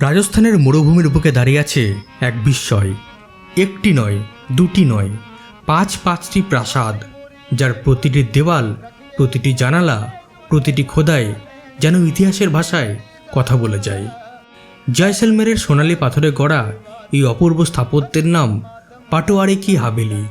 রাজস্থানের মরুভূমির বুকে দাঁড়িয়ে আছে এক বিস্ময়। একটি নয়, দুটি নয়, পাঁচটি প্রাসাদ, যার প্রতিটি দেওয়াল, প্রতিটি জানালা, প্রতিটি খোদাই যেন ইতিহাসের ভাষায় কথা বলে যায়। জয়সলমেরের সোনালি পাথরে গড়া এই অপূর্ব স্থাপত্যের নাম পাটোয়ারি কি হাভেলি।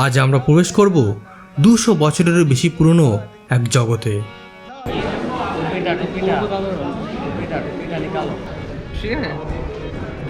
আজ আমরা প্রবেশ করব 200 বছরেরও বেশি পুরনো এক জগতে।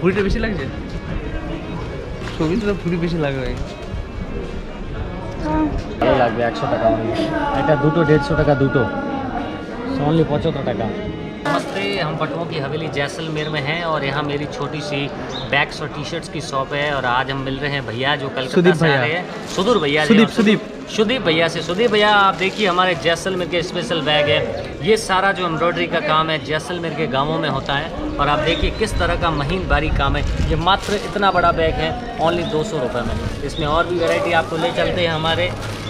ভুড়িটা বেশি লাগছে, ছবিটা ভুড়ি বেশি লাগবে। ভালো লাগবে। 100 টাকা এটা, দুটো 150 টাকা, দুটো ओनली 75 टाका। नमस्ते, हम पटुओं की हवेली जैसलमेर में हैं और यहाँ मेरी छोटी सी बैग्स और टी शर्ट्स की शॉप है और आज हम मिल रहे हैं भैया जो कलकत्ता से आ रहे हैं, सुधीर भैया। सुदीप भैया से। सुदीप भैया आप देखिए हमारे जैसलमेर के स्पेशल बैग है। ये सारा जो एम्ब्रॉयडरी का काम है जैसलमेर के गांवों में होता है और आप देखिए किस तरह का महीन बारीक काम है। ये मात्र इतना बड़ा बैग है ओनली 200 रुपये में। इसमें और भी वैरायटी आपको ले चलते हैं हमारे।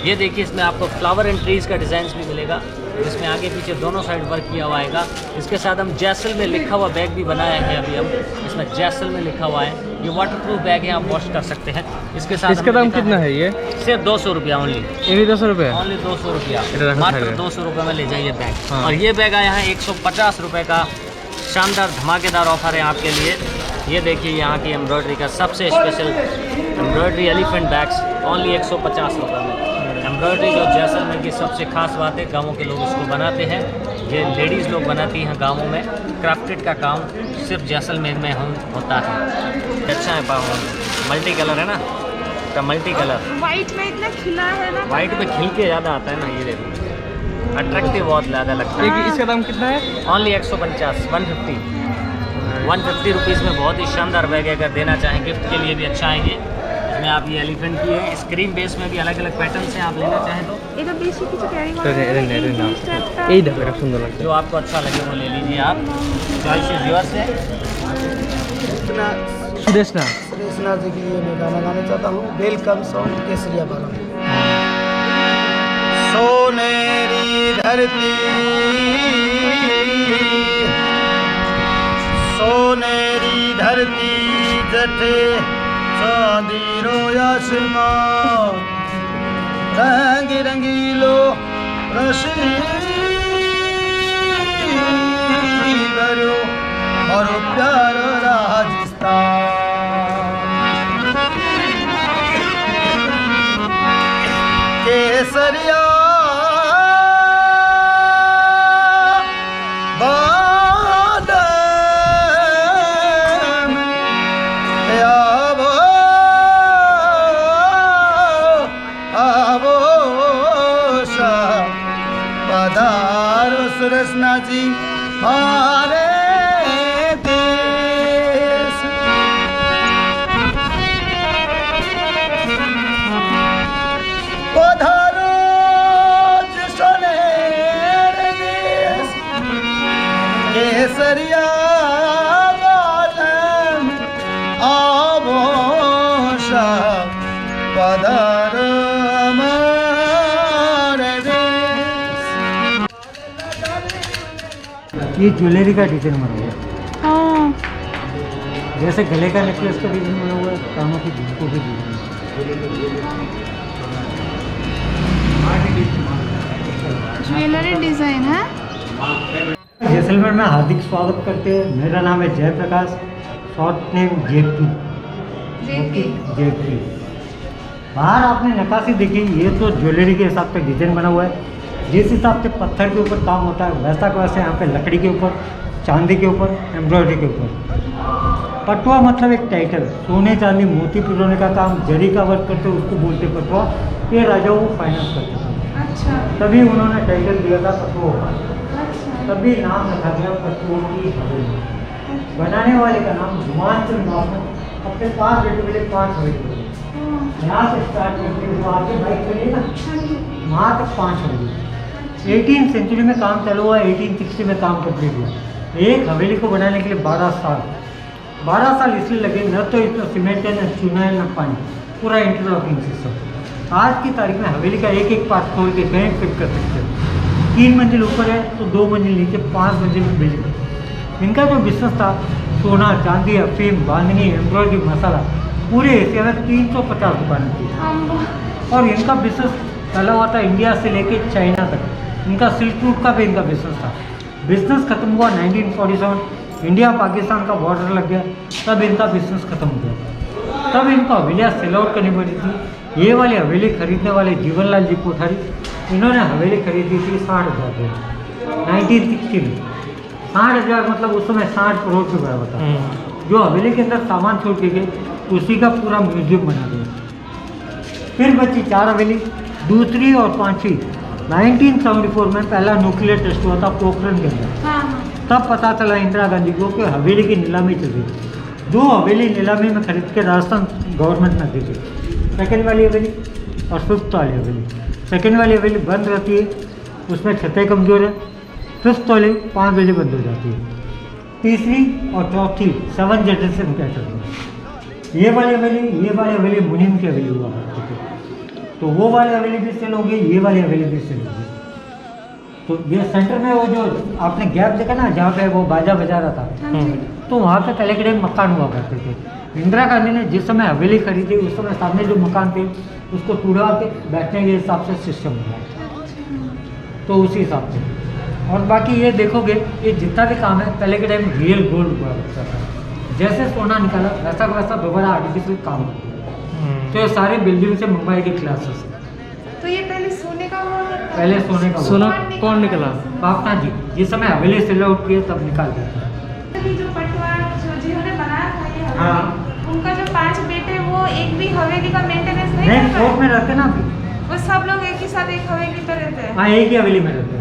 ये देखिए इसमें आपको फ्लावर एंड ट्रीज़ का डिज़ाइन भी मिलेगा, जिसमें आगे पीछे दोनों साइड वर्क किया हुआ आएगा। इसके साथ हम जैसलमेर लिखा हुआ बैग भी बनाया है अभी हम, इसमें जैसलमेर लिखा हुआ है। ये वाटरप्रूफ बैग है, आप वॉश कर सकते हैं। इसके साथ इसका दाम कितना है? ये सिर्फ 200 रुपया ओनली। ये भी 200 रुपये, ओनली 200 रुपया, मात्र 200 रुपये में ले जाइए बैग। और ये बैग आया है 150 रुपये का। शानदार धमाकेदार ऑफर है आपके लिए। ये देखिए यहाँ की एम्ब्रॉयडरी का सबसे special embroidery elephant bags only 150 रुपये में। एम्ब्रॉयडरी जो जैसलमेर की सबसे खास बात है, गाँवों के लोग इसको बनाते हैं, ये लेडीज़ लोग बनाती हैं गाँवों में। क्राफ्टेड का काम सिर्फ जैसलमेर में होता है। अच्छा है पाव, मल्टी कलर है ना, का मल्टी कलर। वाइट में इतना खिला है ना, वाइट में खिल के ज़्यादा आता है ना, ये देखो अट्रैक्टिव बहुत ज़्यादा लगता है। इसका दाम कितना है? ओनली 150 150 रुपीज़ में बहुत ही शानदार बैग है। अगर देना चाहें गिफ्ट के लिए भी अच्छा है ये। इसमें आप ये एलिफेंट की है, स्क्रीन बेस में भी अलग अलग पैटर्न्स हैं, आप लेना चाहें तो এটা বেশি কিছু ক্যারি तो করে ये ना, এই দেখো এটা সুন্দর লাগছে। जो आपको अच्छा लगे वो ले लीजिए आप। चॉइस इज योर्स है। सुदेश ना, कृष्णा जी के लिए मैं गाना गाना चाहता हूँ। वेलकम सॉन्ग केसरिया बालम। सोनेरी धरती, सोनेरी धरती जठे चांदी रो आसमान, रंग रंगीलो रश्मि भरो और प्यारो राजस्थान। केसरिया सुरसना जी हमारे देश। पधारो सोनेर देश, केसरिया बालम आभूषा पधारो ये ज्वेलरी का डिज़ाइन बना हुआ है। हाँ, जैसे गले का नेकलेस का डिज़ाइन बना हुआ है, कानों की झुमकों की डिज़ाइन। ज्वेलरी डिजाइन है। जैसलमेर में हार्दिक स्वागत करते हैं। मेरा नाम है Jayaprakash, short name JP. JP. बाहर आपने नक्काशी देखी, ये तो ज्वेलरी के हिसाब से डिज़ाइन बना हुआ है। जिस हिसाब से पत्थर के ऊपर काम होता है वैसा का वैसे यहाँ पे लकड़ी के ऊपर, चांदी के ऊपर, एम्ब्रॉयडरी के ऊपर। पटुआ मतलब एक टाइटल, सोने चांदी मोती पिरोने का काम, जरी का वर्क करते उसको बोलते पटुआ। ये राजाओं को फाइनेंस करते थे, अच्छा तभी उन्होंने टाइटल दिया था पटुओं का, अच्छा। तभी नाम रखा गया पटुओं की हवेली। बनाने वाले का नाम जुमान चंद बाबू, अपने 5 बेटों के लिए 5 हवेली। यहाँ से स्टार्ट करके जो आगे बाइक चलिए ना, वहाँ तक 5 हवेली। 18th सेंचुरी में काम चालू हुआ, 1860 में काम कंप्लीट हुआ। एक हवेली को बनाने के लिए 12 साल इसलिए लगे, न तो इसमें सीमेंट है, न चूना है, न पानी, पूरा इंटरलॉकिंग सिस्टम। आज की तारीख में हवेली का एक एक पार्ट खोल के कहीं फिट कर सकते हैं। 3 मंजिल ऊपर है तो 2 मंजिल नीचे, 5 मंजिल बिल्डिंग। इनका जो बिजनेस था सोना चांदी अफीम बांधनी एम्ब्रॉयडरी मसाला पूरे एशिया में 350 दुकानें थी। और इनका बिजनेस चला हुआ था इंडिया से लेके चाइना तक। इनका सिल्क रूट का भी इनका बिजनेस था। बिजनेस खत्म हुआ 1947, इंडिया पाकिस्तान का बॉर्डर लग गया, तब इनका बिजनेस खत्म हो गया। तब इनको हवेलियाँ सेल आउट करनी पड़ी थी। ये वाली हवेली खरीदने वाले जीवनलाल जी कोठारी, इन्होंने हवेली खरीदी थी 60,000 रुपये 1960 में। 60,000 मतलब उस समय 60 करोड़ के बराबर था। जो हवेली के अंदर सामान छोड़ के गए उसी का पूरा म्यूजियम बना दिया। फिर बची 4 हवेली, दूसरी और पांचवी 1974 में पहला न्यूक्लियर टेस्ट हुआ था पोखरण के अंदर। तब पता चला इंदिरा गांधी को कि हवेली की नीलामी चल रही है। 2 हवेली नीलामी में खरीद के राजस्थान गवर्नमेंट ने दी थी, सेकेंड वाली हवेली और फिफ्थ वाली हवेली। सेकेंड वाली हवेली बंद रहती है, उसमें छतें कमज़ोर है। फिफ्थ वाली 5 बजे बंद हो जाती है। तीसरी और चौथी 7 जनरेशन कैटर है। ये वाली हवेली मुनीम की हवेली हुआ करती थी। तो वो वाली हवेली भी सेल हो गई, ये वाली हवेली भी सेल हो गई। तो ये सेंटर में वो जो आपने गैप देखा ना जहाँ पे वो बाजा बजा रहा था, तो वहाँ पे पहले के टाइम मकान हुआ करते थे। इंदिरा गांधी ने जिस समय हवेली खरीदी उस समय सामने जो मकान थे उसको टूटा के बैठने के हिसाब से सिस्टम हुआ, तो उसी हिसाब से। और बाकी ये देखोगे ये जितना भी काम है पहले के टाइम रियल गोल्ड हुआ करता था। जैसे सोना निकाला वैसा का वैसा दोबारा आर्टिफिशियल काम होता है। तो ये सारे बिल्डिंग से मुंबई के क्लासेस। तो ये पहले सोने का हुआ करता था? पहले सोने का सोना कौन निकला? पापना जी जिस समय हवेली सेल आउट किए तब निकाल दिया। अभी जो पटवार जिन्होंने बनाया था ये हवेली, हाँ। उनका जो 5 बेटे वो एक भी हवेली का मेंटेनेंस नहीं नहीं, कर कोर्ट पाए? में रहते ना अभी। वो सब लोग एक ही साथ एक हवेली पे रहते हैं? हाँ, एक ही हवेली में रहते हैं।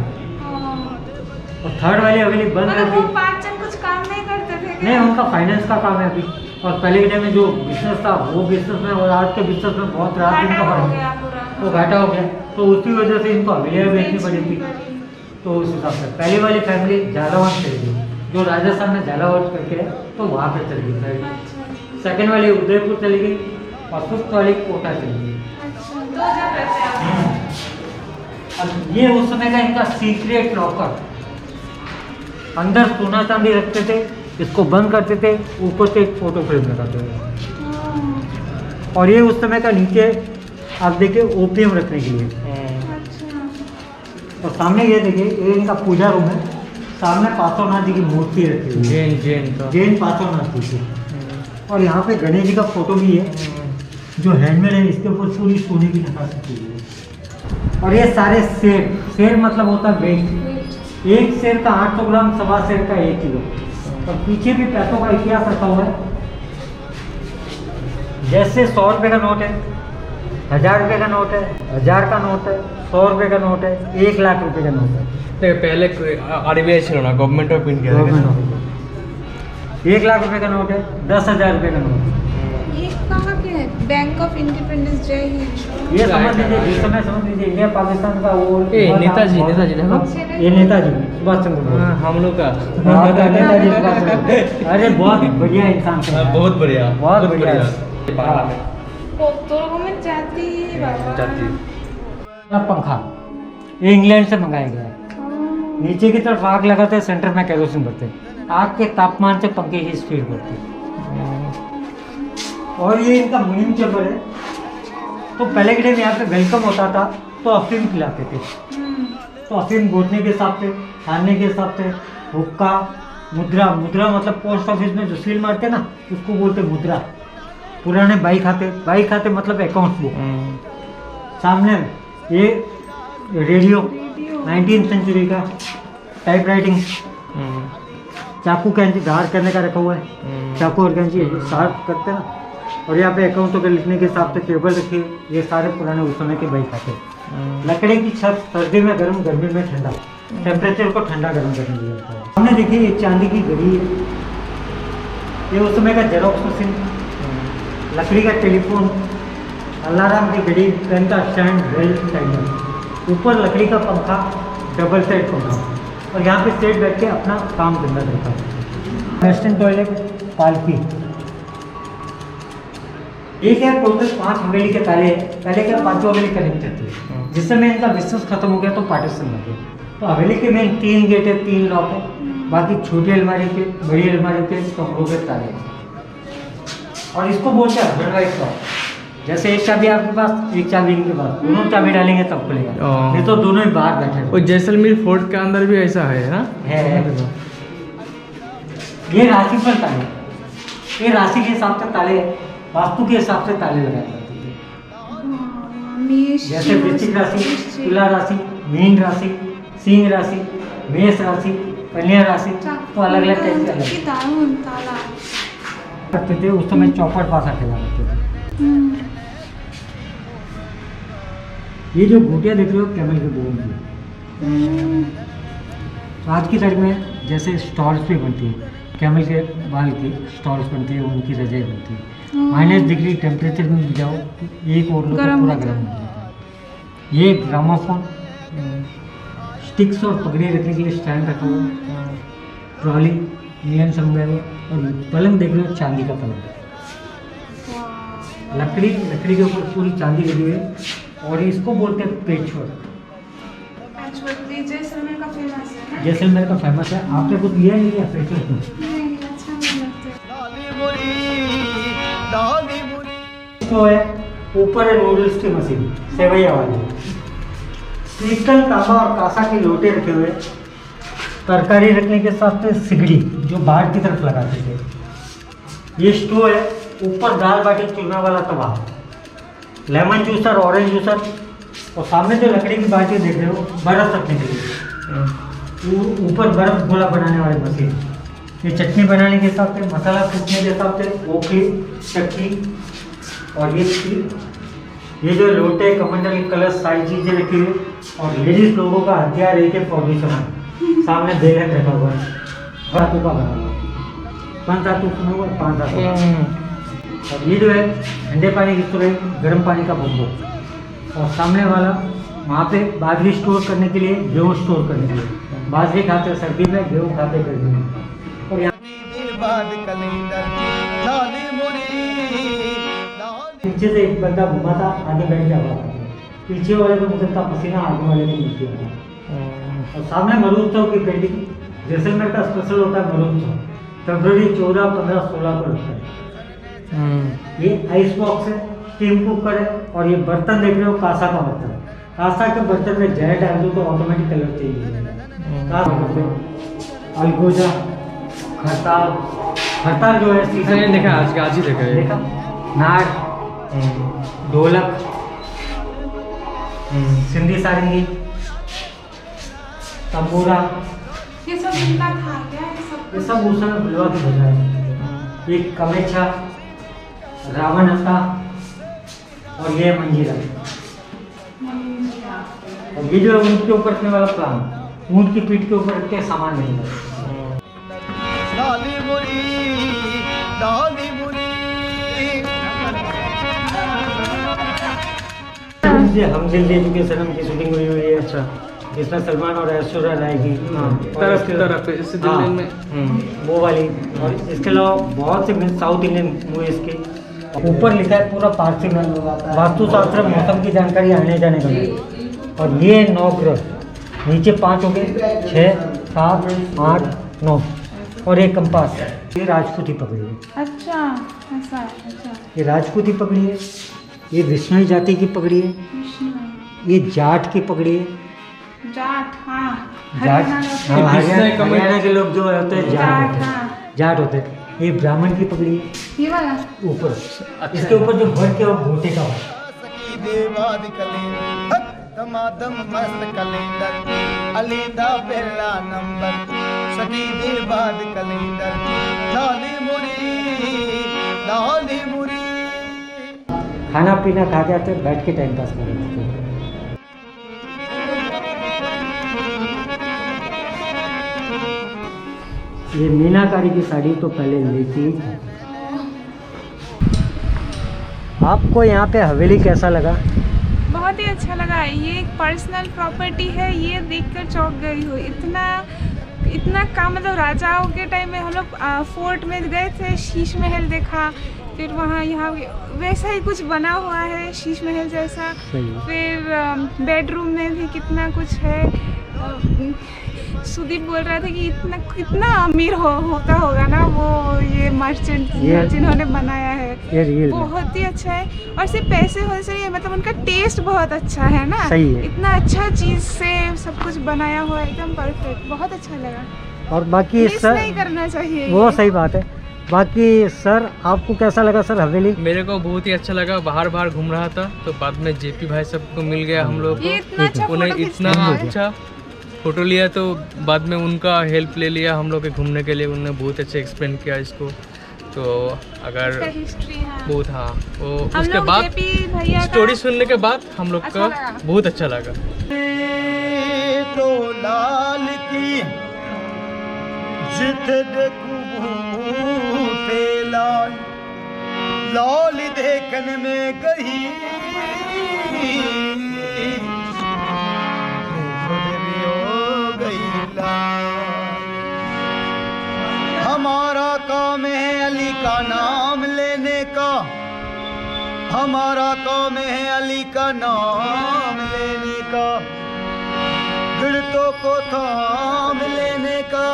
और थर्ड वाली हवेली बंद मतलब रहती वो है। 5 जन कुछ काम नहीं करते थे क्या? नहीं, उनका फाइनेंस का काम है अभी। और पहले के टाइम में जो बिजनेस था वो बिजनेस में और आज के बिजनेस में बहुत रात दिन घाटा का हो फर्क गया है। पूरा। वो घाटा हो गया, तो उसी वजह से इनको हवेलियाँ बेचनी पड़ी थी। तो उस हिसाब से पहली वाली फैमिली झालावाड़ चली गई, जो राजस्थान में झालावाड़ करके है, तो वहाँ पे चली गई साइड। सेकेंड वाली उदयपुर चली गई और फिफ्थ वाली कोटा चली गई। अच्छा, 2 जन रहते हैं। अब ये उस समय का इनका सीक्रेट लॉकर, अंदर सोना चांदी रखते थे, इसको बंद करते थे, ऊपर से एक फोटो फ्रेम लगाते थे। और ये उस समय का नीचे आप देखिए ओपीएम रखने के लिए। अच्छा। और सामने ये देखिए ये इनका पूजा रूम है। सामने पार्श्वनाथ जी की मूर्ति रखी हुई है, जैन पार्श्वनाथ जी की। और यहाँ पे गणेश जी का फोटो भी है जो हैंडमेड है, इसके ऊपर पूरी सोने की नक्काशी की हुई है। और ये सारे शेर मतलब होता है वेट। एक शेर का 800 ग्राम, 1.25 शेर का 1 किलो। और पीछे भी पैसों का इतिहास रखा हुआ है। जैसे 100 रुपये का नोट है, 1000 रुपये का नोट है, 1000 का नोट है, 100 रुपये का नोट है, 1 लाख रुपये का नोट है। पहले आरबीआई ছিল না, गवर्नमेंट ऑफ इंडिया। 1 लाख रुपये का नोट है, 10,000 रुपये का नोट है। ये कहाँ के है? बैंक ऑफ इंडिपेंडेंस जय हिंद। ये समझ लीजिए जिस समय समझ लीजिए इंडिया पाकिस्तान का वो नेताजी देखो, ये नेताजी सुभाष चंद्र बोस। हम लोग का आपका नेताजी सुभाष चंद्र बोस। अरे बहुत बढ़िया इंसान थे। बहुत बढ़िया, बहुत बढ़िया। में जाती बाबा। पंखा ये इंग्लैंड से मंगाया गया है। नीचे की तरफ आग लगाते हैं, सेंटर में केरोसिन भरते हैं। आग के तापमान से पंखे ही स्पीड करते हैं। और ये इनका मुनीम चैम्बर है। तो पहले के टाइम यहाँ पे वेलकम होता था तो अफीम खिलाते थे। तो अफीम घोटने के हिसाब से, खाने के हिसाब से, हुक्का, मुद्रा मतलब पोस्ट ऑफिस में जो सील मारते हैं ना उसको बोलते मुद्रा। पुराने बाई खाते मतलब अकाउंट बुक। सामने ये रेडियो 19th सेंचुरी का, टाइप राइटिंग, चाकू कैंची धार करने का रखा हुआ है। चाकू और कैंची साफ करते हैं ना। और यहाँ पे अकाउंटों के लिखने के हिसाब से टेबल रखी, ये सारे पुराने उस समय के बाई खाते। लकड़ी की छत, सर्दी में गर्म, गर्मी में ठंडा, टेम्परेचर को ठंडा गर्म करने के लिए होता है। हमने देखिए ये चांदी की घड़ी है, ये उस समय का जेरोक्स मशीन, लकड़ी का टेलीफोन, अलार्म की घड़ी, पेन का स्टैंड, बेल्ट, टाइमर, ऊपर लकड़ी का पंखा, डबल सेट पंखा। और यहाँ पे सेट बैठ के अपना काम धंधा करता है। वेस्टर्न टॉयलेट, पालकी। एक है टोटल 5 हवेली के पहले के 5 हवेली कनेक्टेड थे। जिस समय इनका बिजनेस खत्म हो गया तो पार्टीशन लग गया। तो हवेली के मेन 3 गेट है, 3 लॉक है। बाकी छोटी अलमारी के, बड़ी अलमारी के कमरों के ताले। और इसको बोलते हैं हस्बैंड वाइफ का। जैसे एक चाबी आपके पास, एक चाबी इनके पास, दोनों चाबी डालेंगे तब खुलेगा, नहीं तो दोनों ही बाहर बैठे वो जैसलमेर फोर्ट के अंदर भी ऐसा है ना? है। ये राशि पर ताले, ये राशि के हिसाब से ताले, वास्तु के हिसाब से ताले लगाए जाते हैं। मेष, जैसे वृश्चिक राशि, तुला राशि, मीन राशि, सिंह राशि, मेष राशि, कन्या राशि, तो अलग अलग टाइप के अलग दारुण ताला करते थे। उस समय चौपट पासा खेला करते थे। ये जो घूटिया देख रहे हो कैमल के बोन की, तो आज की तारीख में जैसे स्टॉल्स भी बनती है, कैमल के बाल की स्टॉल्स बनती है, उनकी रजाई बनती है। -डिग्री टेम्परेचर में भी जाओ तो एक और लो तो पूरा गर्म हो जाता है। ये ग्रामोफोन, स्टिक्स और पगड़ी रखने के लिए स्टैंड रखा हुआ, ट्रॉली, नियन समझाए, और पलंग देख रहे हो चांदी का पलंग, लकड़ी के ऊपर पूरी चांदी लगी हुई है, और इसको बोलते हैं पेचवर्क। जैसलमेर का फेमस है ना? जैसलमेर का फेमस है। आपने कुछ लिया नहीं है पेचवर्क में? नहीं, अच्छा नहीं लगता। तो है ऊपर है नूडल्स की मशीन, सेवैया वाली, पीतल, तांबा और कांसा के लोटे रखे हुए, तरकारी रखने के साथ में सिगड़ी जो बाहर की तरफ लगाते थे। ये स्टोव है, ऊपर दाल बाटी चूरमा वाला तवा, लेमन जूसर, ऑरेंज जूसर, और सामने जो लकड़ी की बाल्टी देख रहे हो बर्फ रखने के लिए, ऊपर बर्फ गोला बनाने वाली मशीन, ये चटनी बनाने के हिसाब से, मसाला कूटने के हिसाब से, ओखली, चक्की, और ये जो लोटे, कमंडल, कलश, सारी चीज़ें रखी हुई, और लेडीज लोगों का हथियार एक है फौजी सामान, सामने बेलन रखा हुआ है, धातु का बना हुआ, 5 धातु सुना हुआ, 5 धातु। और ये जो है ठंडे पानी की स्टोर है, गर्म पानी का बम्बो, और सामने वाला वहाँ पे बाजरी स्टोर करने के लिए, गेहूँ स्टोर करने के लिए, बाजरी खाते सर्दी में, गेहूँ खाते गर्मी में। और यहाँ पीछे से एक बंदा घुमा था, आगे बैठ गया हुआ था, पीछे वाले को निकलता पसीना, आगे वाले को नीचे आता। और सामने मरूत्सव की पेंटिंग, जैसलमेर का स्पेशल होता है मरूत्सव, फरवरी 14, 15, 16 को लगता है। ये आइस बॉक्स है, स्टीम कुकर है, और ये बर्तन देख रहे हो कांसा का बर्तन, कांसा के बर्तन में जहर डाल दो तो ऑटोमेटिक कलर चेंज हो जाएगा। अलगोजा, खरताल जो है मैंने देखा, आज ही देखा है। देखा, नाड़, ढोलक, सिंधी सारंगी, तंबूरा, ये सब इनका था क्या? ये सब उस समय बुलवा की बजा है। एक कमेछा, रावण हत्ता, और ये मंजीरा, और ये जो है ऊँट के ऊपर रखने वाला प्लान, ऊँट की पीठ के ऊपर रख के सामान मिलेगा। हम दिल एजुकेशन की शूटिंग हुई है। अच्छा, जिसमें सलमान और ऐश्वर्या राय की वो वाली, और इसके अलावा बहुत से साउथ इंडियन मूवीज के ऊपर लिखा है पूरा पार्सी में वास्तुशास्त्र, मौसम की जानकारी आने जाने का। और ये 9 ग्रह, नीचे 5 हो गए, 6, 7, 8, 9, और एक कंपास, ये राजपूती पगड़ी है। अच्छा, ऐसा है। अच्छा, ये राजपूती पगड़ी है, ये विष्णु जाति की पगड़ी है, ये जाट की पगड़ी है। जाट, हाँ, जाट, हरियाणा हरियाणा के लोग जो होते हैं जाट होते हैं, हाँ। जाट होते हैं। ये ब्राह्मण की पगड़ी है, ये वाला ऊपर इसके ऊपर जो भर के और घोटे का दमादम मस्त कैलेंडर अलीदा पहला नंबर सकी दे बाद कैलेंडर लाली मुरी खाना पीना खा के आते बैठ के टाइम पास कर रहे थे। ये मीनाकारी की साड़ी तो पहले लेती ही थी। आपको यहाँ पे हवेली कैसा लगा? बहुत ही अच्छा लगा। ये एक पर्सनल प्रॉपर्टी है, ये देखकर चौंक गई हूँ। इतना काम, मतलब राजाओं के टाइम में हम लोग फोर्ट में गए थे, शीश महल देखा, फिर वहाँ यहाँ वैसा ही कुछ बना हुआ है शीश महल जैसा। फिर बेडरूम में भी कितना कुछ है। सुदीप बोल रहा था कि इतना कितना अमीर होता होगा ना वो ये मर्चेंट ये- जिन्होंने बनाया है। ये रियल में बहुत ही अच्छा है और सिर्फ पैसे होने से नहीं, मतलब उनका टेस्ट बहुत अच्छा है ना। सही है। इतना अच्छा चीज से सब कुछ बनाया हुआ है, एकदम परफेक्ट, बहुत अच्छा लगा। और बाकी मिस सर नहीं करना चाहिए वो ये। सही बात है। बाकी सर आपको कैसा लगा सर हवेली? मेरे को बहुत ही अच्छा लगा। बाहर बाहर घूम रहा था तो बाद में जेपी भाई सबको मिल गया हम लोग ये को। इतना अच्छा उन्हें फोटो इतना खींचता है। अच्छा फोटो लिया तो बाद में उनका हेल्प ले लिया हम लोग के घूमने के लिए। उन्होंने बहुत अच्छे एक्सप्लेन किया इसको। तो अगर इसका हिस्ट्री है। बहुत हाँ वो हम उसके लोग बाद जेपी भैया का स्टोरी सुनने के बाद हम लोग अच्छा का लगा। बहुत अच्छा लगा। तो लाल की जित देखूं थे लाल लाल देखने में गई देवी हो गई लाल। हमारा काम है अली का नाम लेने का, हमारा काम है अली का नाम लेने का, गिरतों को थाम लेने का।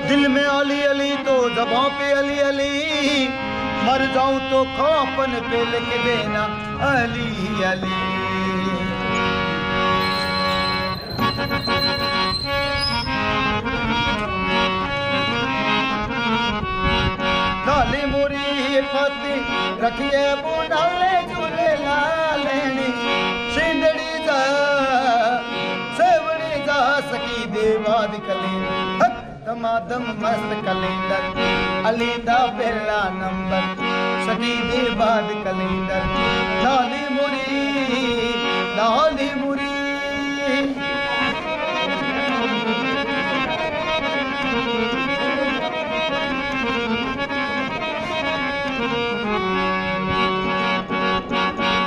दिल में अली अली तो ज़बां पे अली अली, मर जाऊं तो खापन पे लिख देना अली अली। लाली मुरी पति रखिए बुढ़ाले झूले लालेनी, सिंदड़ी जा सेवड़ी जा सकी देवाद कली दमादम मस्त कलेंदर अली दा पहला नंबर सकी देवाद कलेंदर। लाली मुरी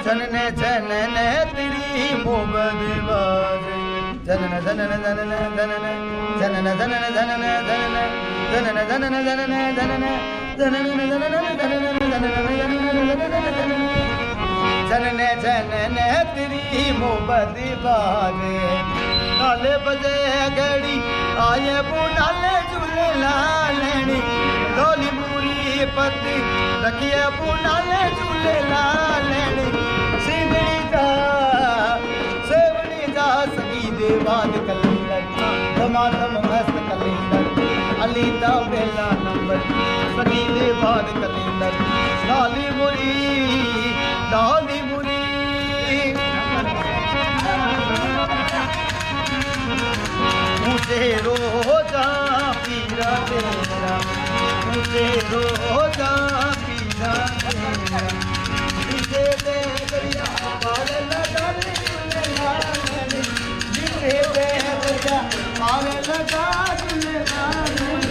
जनने जनने तेरी मोहब्बत बाजे, जनने जनने जनने जनने जनने जनने जनने जनने जनने जनने जनने जनने जनने जनने तेरी मोहब्बत बाजे। नाले बजे घड़ी आए बुनाले झूले लालेनी, डोली मूरी पति रखिए बुनाले झूले लालेनी, सिंदड़ी जा सेवड़ी जा सकी देवाद कलेंदर दमादम मस्त कलेंदर अली दा पहला नंबर सकी देवाद कलेंदर। लाली मुरी मुझे रोजा पीरा तेरा, मुझे रोजा पीरा तेरा, मुझे दे दरिया पार लगा झूले लालेनी, मुझे दे दरिया पार लगा झूले लालेनी।